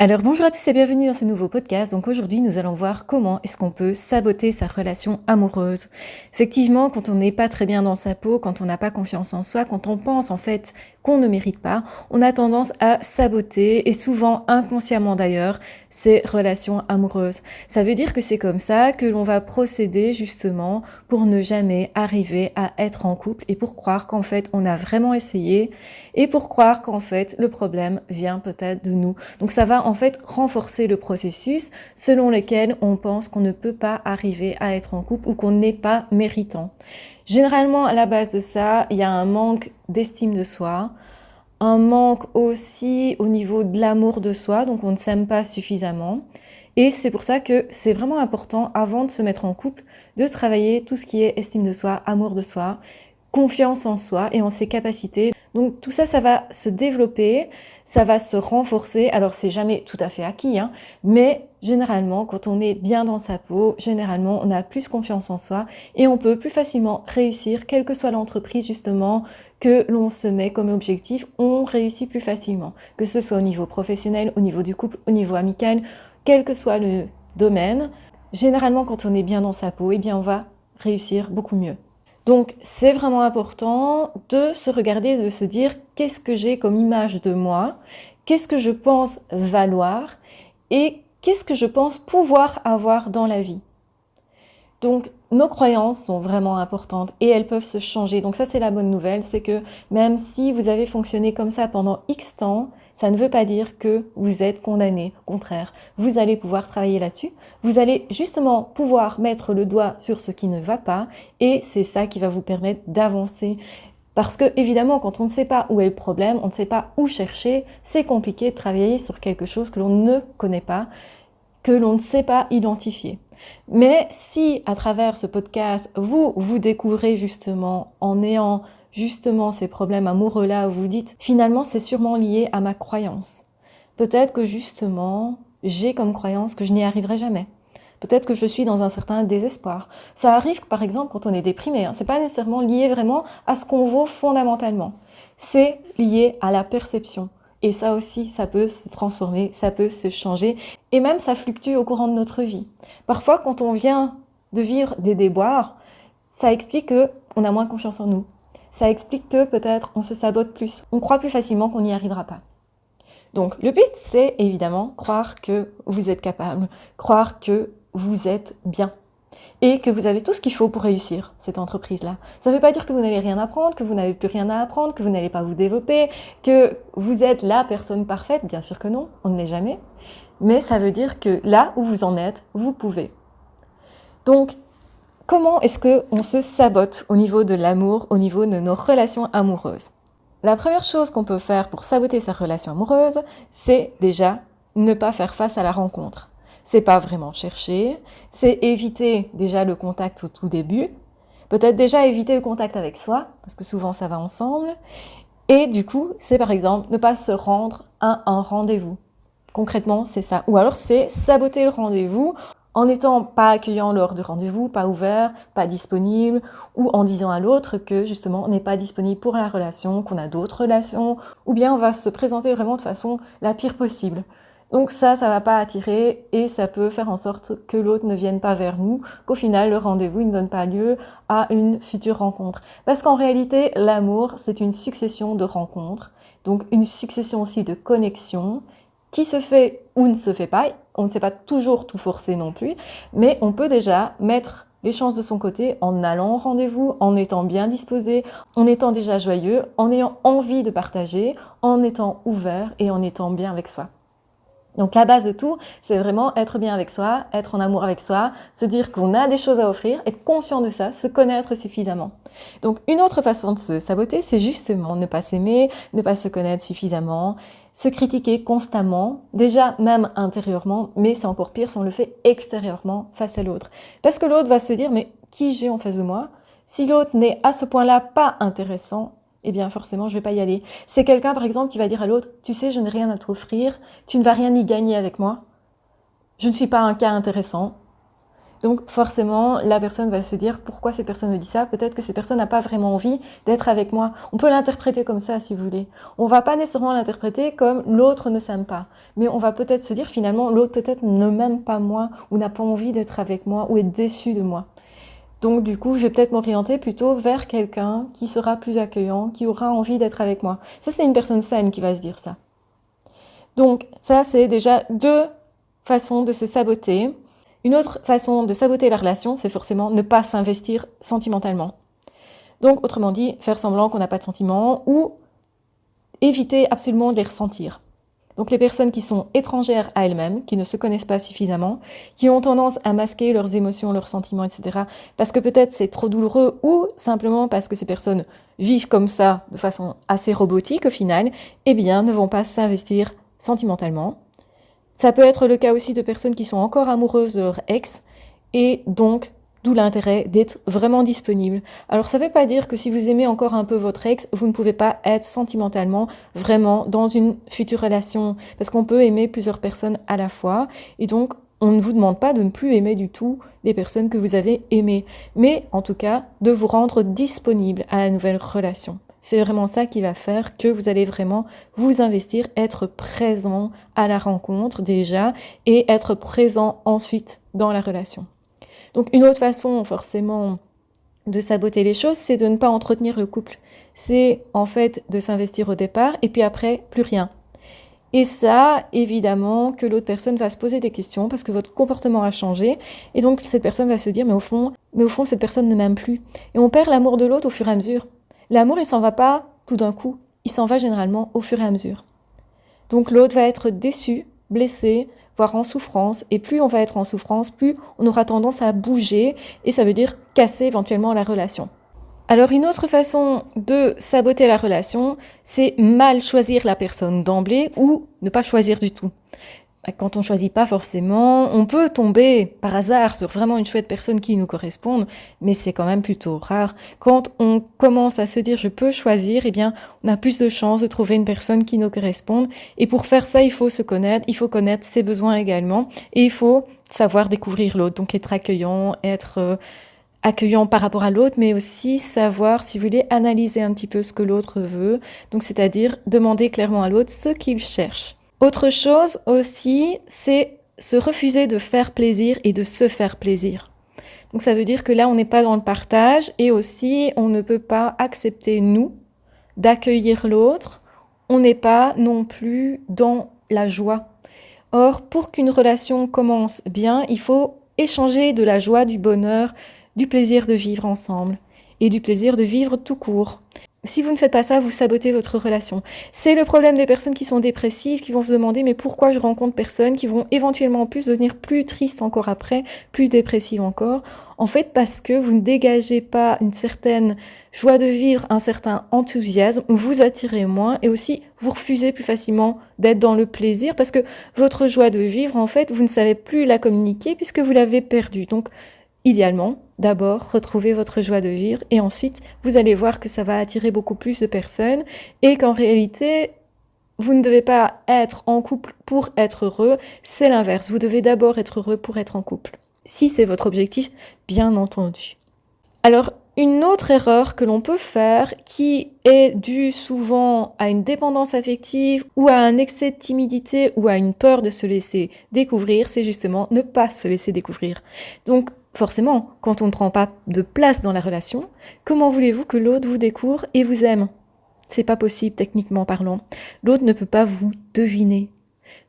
Alors bonjour à tous et bienvenue dans ce nouveau podcast. Donc aujourd'hui nous allons voir comment est-ce qu'on peut saboter sa relation amoureuse. Effectivement, quand on n'est pas très bien dans sa peau, quand on n'a pas confiance en soi, quand on pense en fait qu'on ne mérite pas, on a tendance à saboter et souvent inconsciemment d'ailleurs ces relations amoureuses. Ça veut dire que c'est comme ça que l'on va procéder justement pour ne jamais arriver à être en couple et pour croire qu'en fait on a vraiment essayé et pour croire qu'en fait le problème vient peut-être de nous. Donc ça va en fait renforcer le processus selon lequel on pense qu'on ne peut pas arriver à être en couple ou qu'on n'est pas méritant. Généralement, à la base de ça, il y a un manque d'estime de soi, un manque aussi au niveau de l'amour de soi, donc on ne s'aime pas suffisamment. Et c'est pour ça que c'est vraiment important, avant de se mettre en couple, de travailler tout ce qui est estime de soi, amour de soi, confiance en soi et en ses capacités. Donc tout ça, ça va se développer, ça va se renforcer. Alors c'est jamais tout à fait acquis, mais généralement, quand on est bien dans sa peau, généralement, on a plus confiance en soi et on peut plus facilement réussir, quelle que soit l'entreprise justement que l'on se met comme objectif, on réussit plus facilement. Que ce soit au niveau professionnel, au niveau du couple, au niveau amical, quel que soit le domaine, généralement quand on est bien dans sa peau, eh bien on va réussir beaucoup mieux. Donc c'est vraiment important de se regarder et de se dire qu'est-ce que j'ai comme image de moi, qu'est-ce que je pense valoir et qu'est-ce que je pense pouvoir avoir dans la vie. Donc nos croyances sont vraiment importantes et elles peuvent se changer. Donc ça c'est la bonne nouvelle, c'est que même si vous avez fonctionné comme ça pendant X temps, ça ne veut pas dire que vous êtes condamné. Au contraire, vous allez pouvoir travailler là-dessus. Vous allez justement pouvoir mettre le doigt sur ce qui ne va pas et c'est ça qui va vous permettre d'avancer. Parce que évidemment, quand on ne sait pas où est le problème, on ne sait pas où chercher, c'est compliqué de travailler sur quelque chose que l'on ne connaît pas, que l'on ne sait pas identifier. Mais si à travers ce podcast, vous découvrez justement en ayant justement ces problèmes amoureux-là, où vous dites finalement c'est sûrement lié à ma croyance. Peut-être que justement j'ai comme croyance que je n'y arriverai jamais. Peut-être que je suis dans un certain désespoir. Ça arrive par exemple quand on est déprimé. C'est pas nécessairement lié vraiment à ce qu'on vaut fondamentalement. C'est lié à la perception. Et ça aussi, ça peut se transformer, ça peut se changer. Et même, ça fluctue au courant de notre vie. Parfois, quand on vient de vivre des déboires, ça explique qu'on a moins confiance en nous. Ça explique que peut-être on se sabote plus. On croit plus facilement qu'on n'y arrivera pas. Donc, le but, c'est évidemment croire que vous êtes capable, croire que vous êtes bien et que vous avez tout ce qu'il faut pour réussir cette entreprise-là. Ça ne veut pas dire que vous n'allez rien apprendre, que vous n'avez plus rien à apprendre, que vous n'allez pas vous développer, que vous êtes la personne parfaite. Bien sûr que non, on ne l'est jamais. Mais ça veut dire que là où vous en êtes, vous pouvez. Donc, comment est-ce qu'on se sabote au niveau de l'amour, au niveau de nos relations amoureuses ? La première chose qu'on peut faire pour saboter sa relation amoureuse, c'est déjà ne pas faire face à la rencontre. C'est pas vraiment chercher, c'est éviter déjà le contact au tout début, peut-être déjà éviter le contact avec soi, parce que souvent ça va ensemble, et du coup, c'est par exemple ne pas se rendre à un rendez-vous. Concrètement, c'est ça. Ou alors c'est saboter le rendez-vous en n'étant pas accueillant lors du rendez-vous, pas ouvert, pas disponible, ou en disant à l'autre que justement on n'est pas disponible pour la relation, qu'on a d'autres relations, ou bien on va se présenter vraiment de façon la pire possible. Donc ça va pas attirer et ça peut faire en sorte que l'autre ne vienne pas vers nous, qu'au final le rendez-vous ne donne pas lieu à une future rencontre. Parce qu'en réalité, l'amour, c'est une succession de rencontres, donc une succession aussi de connexions, qui se fait ou ne se fait pas. On ne sait pas toujours tout forcer non plus, mais on peut déjà mettre les chances de son côté en allant au rendez-vous, en étant bien disposé, en étant déjà joyeux, en ayant envie de partager, en étant ouvert et en étant bien avec soi. Donc la base de tout, c'est vraiment être bien avec soi, être en amour avec soi, se dire qu'on a des choses à offrir, être conscient de ça, se connaître suffisamment. Donc une autre façon de se saboter, c'est justement ne pas s'aimer, ne pas se connaître suffisamment, se critiquer constamment, déjà même intérieurement, mais c'est encore pire si on le fait extérieurement face à l'autre. Parce que l'autre va se dire, mais qui j'ai en face de moi ? Si l'autre n'est à ce point-là pas intéressant, eh bien forcément je vais pas y aller. C'est quelqu'un par exemple qui va dire à l'autre, tu sais je n'ai rien à t'offrir, tu ne vas rien y gagner avec moi, je ne suis pas un cas intéressant. Donc forcément, la personne va se dire pourquoi cette personne me dit ça. Peut-être que cette personne n'a pas vraiment envie d'être avec moi. On peut l'interpréter comme ça si vous voulez. On va pas nécessairement l'interpréter comme l'autre ne s'aime pas. Mais on va peut-être se dire finalement l'autre peut-être ne m'aime pas moi ou n'a pas envie d'être avec moi ou est déçu de moi. Donc du coup, je vais peut-être m'orienter plutôt vers quelqu'un qui sera plus accueillant, qui aura envie d'être avec moi. Ça, c'est une personne saine qui va se dire ça. Donc ça, c'est déjà 2 façons de se saboter. Une autre façon de saboter la relation, c'est forcément ne pas s'investir sentimentalement. Donc, autrement dit, faire semblant qu'on n'a pas de sentiments ou éviter absolument de les ressentir. Donc, les personnes qui sont étrangères à elles-mêmes, qui ne se connaissent pas suffisamment, qui ont tendance à masquer leurs émotions, leurs sentiments, etc., parce que peut-être c'est trop douloureux ou simplement parce que ces personnes vivent comme ça de façon assez robotique au final, eh bien, ne vont pas s'investir sentimentalement. Ça peut être le cas aussi de personnes qui sont encore amoureuses de leur ex et donc d'où l'intérêt d'être vraiment disponible. Alors ça ne veut pas dire que si vous aimez encore un peu votre ex, vous ne pouvez pas être sentimentalement vraiment dans une future relation parce qu'on peut aimer plusieurs personnes à la fois et donc on ne vous demande pas de ne plus aimer du tout les personnes que vous avez aimées, mais en tout cas de vous rendre disponible à la nouvelle relation. C'est vraiment ça qui va faire que vous allez vraiment vous investir, être présent à la rencontre déjà et être présent ensuite dans la relation. Donc une autre façon forcément de saboter les choses, c'est de ne pas entretenir le couple. C'est en fait de s'investir au départ et puis après plus rien. Et ça, évidemment, que l'autre personne va se poser des questions parce que votre comportement a changé et donc cette personne va se dire mais au fond cette personne ne m'aime plus. Et on perd l'amour de l'autre au fur et à mesure. L'amour, il s'en va pas tout d'un coup, il s'en va généralement au fur et à mesure. Donc l'autre va être déçu, blessé, voire en souffrance, et plus on va être en souffrance, plus on aura tendance à bouger, et ça veut dire casser éventuellement la relation. Alors une autre façon de saboter la relation, c'est mal choisir la personne d'emblée ou ne pas choisir du tout. Quand on choisit pas forcément, on peut tomber par hasard sur vraiment une chouette personne qui nous corresponde, mais c'est quand même plutôt rare. Quand on commence à se dire je peux choisir, eh bien, on a plus de chances de trouver une personne qui nous corresponde. Et pour faire ça, il faut se connaître, il faut connaître ses besoins également, et il faut savoir découvrir l'autre, donc être accueillant, être accueillant par rapport à l'autre, mais aussi savoir, si vous voulez, analyser un petit peu ce que l'autre veut, donc c'est-à-dire demander clairement à l'autre ce qu'il cherche. Autre chose aussi, c'est se refuser de faire plaisir et de se faire plaisir. Donc ça veut dire que là, on n'est pas dans le partage et aussi, on ne peut pas accepter, nous, d'accueillir l'autre. On n'est pas non plus dans la joie. Or, pour qu'une relation commence bien, il faut échanger de la joie, du bonheur, du plaisir de vivre ensemble et du plaisir de vivre tout court. Si vous ne faites pas ça, vous sabotez votre relation. C'est le problème des personnes qui sont dépressives, qui vont se demander mais pourquoi je rencontre personne, qui vont éventuellement en plus devenir plus tristes encore après, plus dépressives encore. En fait, parce que vous ne dégagez pas une certaine joie de vivre, un certain enthousiasme, vous attirez moins et aussi vous refusez plus facilement d'être dans le plaisir parce que votre joie de vivre, en fait, vous ne savez plus la communiquer puisque vous l'avez perdue. Donc, idéalement, d'abord, retrouvez votre joie de vivre et ensuite, vous allez voir que ça va attirer beaucoup plus de personnes et qu'en réalité, vous ne devez pas être en couple pour être heureux, c'est l'inverse. Vous devez d'abord être heureux pour être en couple. Si c'est votre objectif, bien entendu. Alors, une autre erreur que l'on peut faire, qui est due souvent à une dépendance affective ou à un excès de timidité ou à une peur de se laisser découvrir, c'est justement ne pas se laisser découvrir. Donc, forcément, quand on ne prend pas de place dans la relation, comment voulez-vous que l'autre vous découvre et vous aime ? C'est pas possible, techniquement parlant. L'autre ne peut pas vous deviner.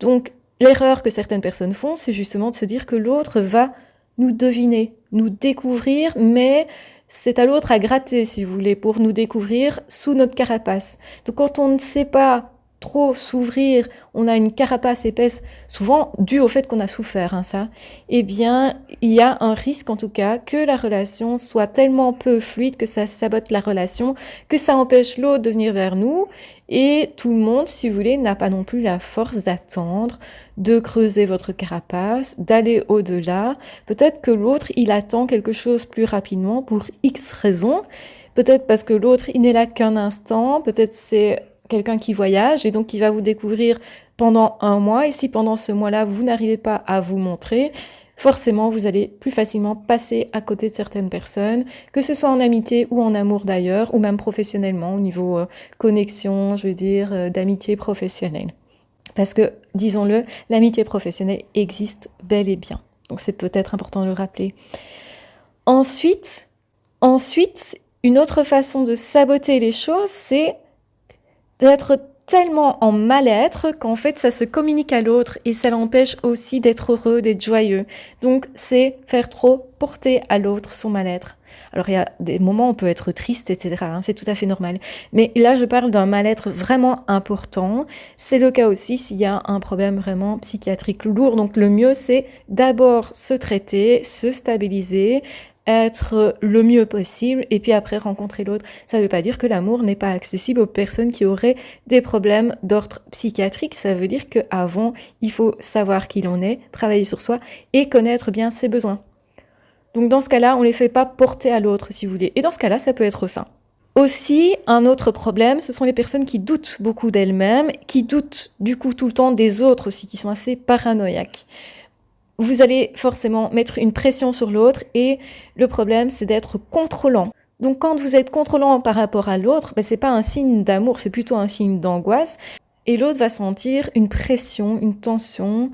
Donc, l'erreur que certaines personnes font, c'est justement de se dire que l'autre va nous deviner, nous découvrir, mais c'est à l'autre à gratter, si vous voulez, pour nous découvrir sous notre carapace. Donc, quand on ne sait pas trop s'ouvrir, on a une carapace épaisse, souvent due au fait qu'on a souffert, ça, eh bien, il y a un risque en tout cas que la relation soit tellement peu fluide que ça sabote la relation, que ça empêche l'autre de venir vers nous, et tout le monde, si vous voulez, n'a pas non plus la force d'attendre, de creuser votre carapace, d'aller au-delà. Peut-être que l'autre, il attend quelque chose plus rapidement pour X raisons, peut-être parce que l'autre, il n'est là qu'un instant, peut-être c'est quelqu'un qui voyage et donc qui va vous découvrir pendant un mois et si pendant ce mois-là vous n'arrivez pas à vous montrer, forcément, vous allez plus facilement passer à côté de certaines personnes, que ce soit en amitié ou en amour d'ailleurs, ou même professionnellement, au niveau connexion, je veux dire, d'amitié professionnelle. Parce que, disons-le, l'amitié professionnelle existe bel et bien. Donc c'est peut-être important de le rappeler. Ensuite, une autre façon de saboter les choses, c'est d'être tellement en mal-être qu'en fait ça se communique à l'autre et ça l'empêche aussi d'être heureux, d'être joyeux. Donc c'est faire trop porter à l'autre son mal-être. Alors il y a des moments où on peut être triste, etc. C'est tout à fait normal. Mais là je parle d'un mal-être vraiment important. C'est le cas aussi s'il y a un problème vraiment psychiatrique lourd. Donc le mieux c'est d'abord se traiter, se stabiliser, être le mieux possible et puis après rencontrer l'autre. Ça ne veut pas dire que l'amour n'est pas accessible aux personnes qui auraient des problèmes d'ordre psychiatrique. Ça veut dire qu'avant, il faut savoir qui l'on est, travailler sur soi et connaître bien ses besoins. Donc dans ce cas-là, on ne les fait pas porter à l'autre si vous voulez. Et dans ce cas-là, ça peut être sain. Aussi, un autre problème, ce sont les personnes qui doutent beaucoup d'elles-mêmes, qui doutent du coup tout le temps des autres aussi, qui sont assez paranoïaques. Vous allez forcément mettre une pression sur l'autre et le problème, c'est d'être contrôlant. Donc quand vous êtes contrôlant par rapport à l'autre, ce n'est pas un signe d'amour, c'est plutôt un signe d'angoisse. Et l'autre va sentir une pression, une tension,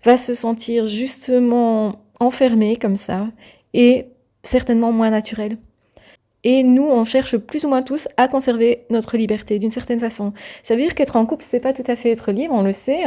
va se sentir justement enfermé comme ça et certainement moins naturel. Et nous, on cherche plus ou moins tous à conserver notre liberté d'une certaine façon. Ça veut dire qu'être en couple, c'est pas tout à fait être libre, on le sait,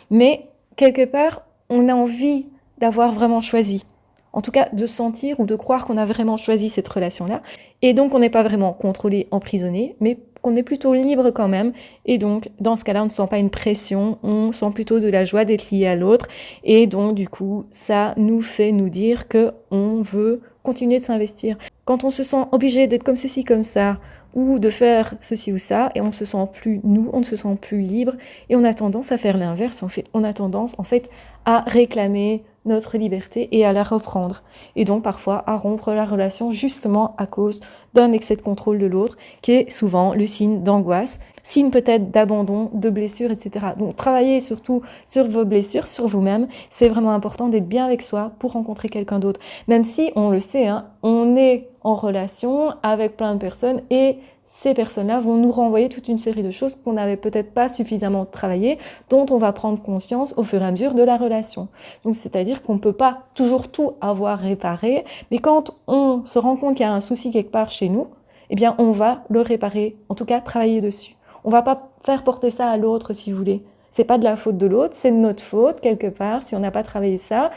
mais quelque part, on a envie d'avoir vraiment choisi. En tout cas, de sentir ou de croire qu'on a vraiment choisi cette relation-là. Et donc, on n'est pas vraiment contrôlé, emprisonné, mais qu'on est plutôt libre quand même. Et donc, dans ce cas-là, on ne sent pas une pression, on sent plutôt de la joie d'être lié à l'autre. Et donc, du coup, ça nous fait nous dire qu'on veut continuer de s'investir. Quand on se sent obligé d'être comme ceci, comme ça, ou de faire ceci ou ça, et on se sent plus nous, on ne se sent plus libre, et on a tendance à faire l'inverse, on a tendance en fait à réclamer notre liberté et à la reprendre, et donc parfois à rompre la relation justement à cause d'un excès de contrôle de l'autre, qui est souvent le signe d'angoisse, signe peut-être d'abandon, de blessures, etc. Donc travaillez surtout sur vos blessures, sur vous-même, c'est vraiment important d'être bien avec soi pour rencontrer quelqu'un d'autre, même si on le sait, on est en relation avec plein de personnes et ces personnes-là vont nous renvoyer toute une série de choses qu'on n'avait peut-être pas suffisamment travaillé, dont on va prendre conscience au fur et à mesure de la relation. Donc c'est-à-dire qu'on ne peut pas toujours tout avoir réparé, mais quand on se rend compte qu'il y a un souci quelque part chez nous, eh bien on va le réparer, en tout cas travailler dessus. On ne va pas faire porter ça à l'autre si vous voulez. C'est pas de la faute de l'autre, c'est de notre faute quelque part si on n'a pas travaillé ça.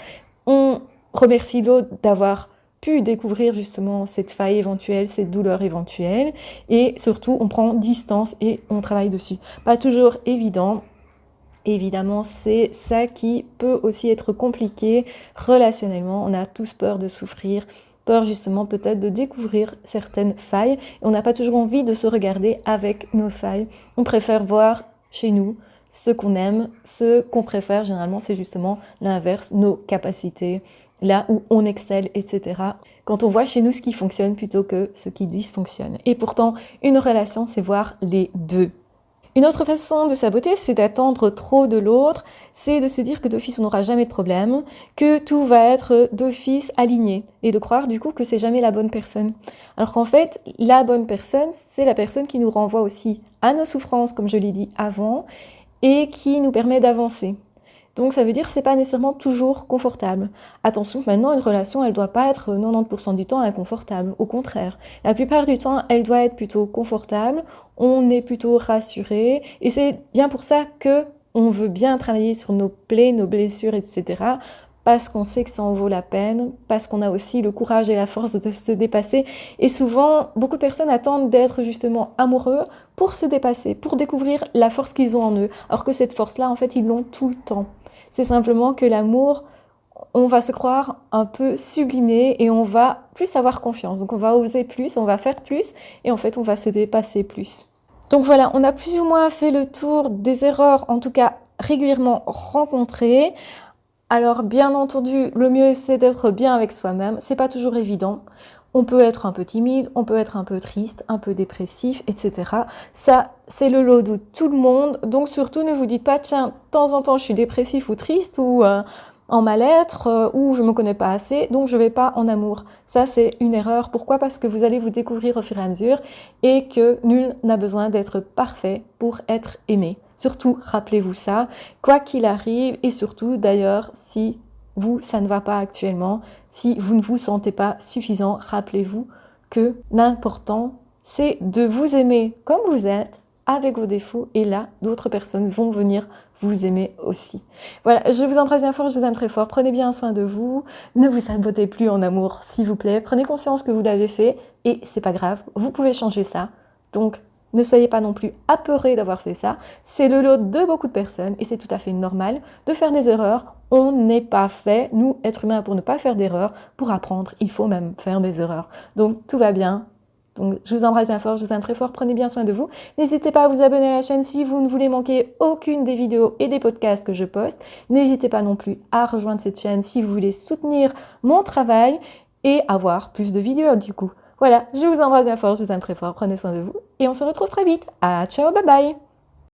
On remercie l'autre d'avoir pu découvrir justement cette faille éventuelle, cette douleur éventuelle, et surtout on prend distance et on travaille dessus. Pas toujours évident, évidemment c'est ça qui peut aussi être compliqué relationnellement, on a tous peur de souffrir, peur justement peut-être de découvrir certaines failles, et on n'a pas toujours envie de se regarder avec nos failles, on préfère voir chez nous ce qu'on aime, ce qu'on préfère, généralement c'est justement l'inverse, nos capacités, là où on excelle, etc. Quand on voit chez nous ce qui fonctionne plutôt que ce qui dysfonctionne. Et pourtant, une relation, c'est voir les deux. Une autre façon de saboter, c'est d'attendre trop de l'autre, c'est de se dire que d'office on n'aura jamais de problème, que tout va être d'office aligné, et de croire du coup que c'est jamais la bonne personne. Alors qu'en fait, la bonne personne, c'est la personne qui nous renvoie aussi à nos souffrances, comme je l'ai dit avant, et qui nous permet d'avancer. Donc ça veut dire que c'est pas nécessairement toujours confortable. Attention, maintenant une relation, elle doit pas être 90% du temps inconfortable. Au contraire, la plupart du temps, elle doit être plutôt confortable. On est plutôt rassuré, et c'est bien pour ça que on veut bien travailler sur nos plaies, nos blessures, etc. Parce qu'on sait que ça en vaut la peine, parce qu'on a aussi le courage et la force de se dépasser. Et souvent, beaucoup de personnes attendent d'être justement amoureux pour se dépasser, pour découvrir la force qu'ils ont en eux. Alors que cette force-là, en fait, ils l'ont tout le temps. C'est simplement que l'amour, on va se croire un peu sublimé et on va plus avoir confiance. Donc on va oser plus, on va faire plus et en fait on va se dépasser plus. Donc voilà, on a plus ou moins fait le tour des erreurs, en tout cas régulièrement rencontrées. Alors bien entendu, le mieux c'est d'être bien avec soi-même. C'est pas toujours évident. On peut être un peu timide, on peut être un peu triste, un peu dépressif, etc. Ça, c'est le lot de tout le monde. Donc surtout, ne vous dites pas, tiens, de temps en temps, je suis dépressif ou triste, ou en mal-être ou je me connais pas assez, donc je vais pas en amour. Ça, c'est une erreur. Pourquoi? Parce que vous allez vous découvrir au fur et à mesure et que nul n'a besoin d'être parfait pour être aimé. Surtout, rappelez-vous ça, quoi qu'il arrive, et surtout, d'ailleurs, si vous, ça ne va pas actuellement, si vous ne vous sentez pas suffisant, rappelez-vous que l'important, c'est de vous aimer comme vous êtes, avec vos défauts, et là, d'autres personnes vont venir vous aimer aussi. Voilà, je vous embrasse bien fort, je vous aime très fort, prenez bien soin de vous, ne vous sabotez plus en amour, s'il vous plaît, prenez conscience que vous l'avez fait, et c'est pas grave, vous pouvez changer ça, donc ne soyez pas non plus apeurés d'avoir fait ça, c'est le lot de beaucoup de personnes, et c'est tout à fait normal de faire des erreurs, on n'est pas fait, nous, êtres humains, pour ne pas faire d'erreurs, pour apprendre, il faut même faire des erreurs, donc tout va bien. Donc, je vous embrasse bien fort, je vous aime très fort, prenez bien soin de vous. N'hésitez pas à vous abonner à la chaîne si vous ne voulez manquer aucune des vidéos et des podcasts que je poste. N'hésitez pas non plus à rejoindre cette chaîne si vous voulez soutenir mon travail et avoir plus de vidéos du coup. Voilà, je vous embrasse bien fort, je vous aime très fort, prenez soin de vous et on se retrouve très vite. Ah, ciao, bye bye!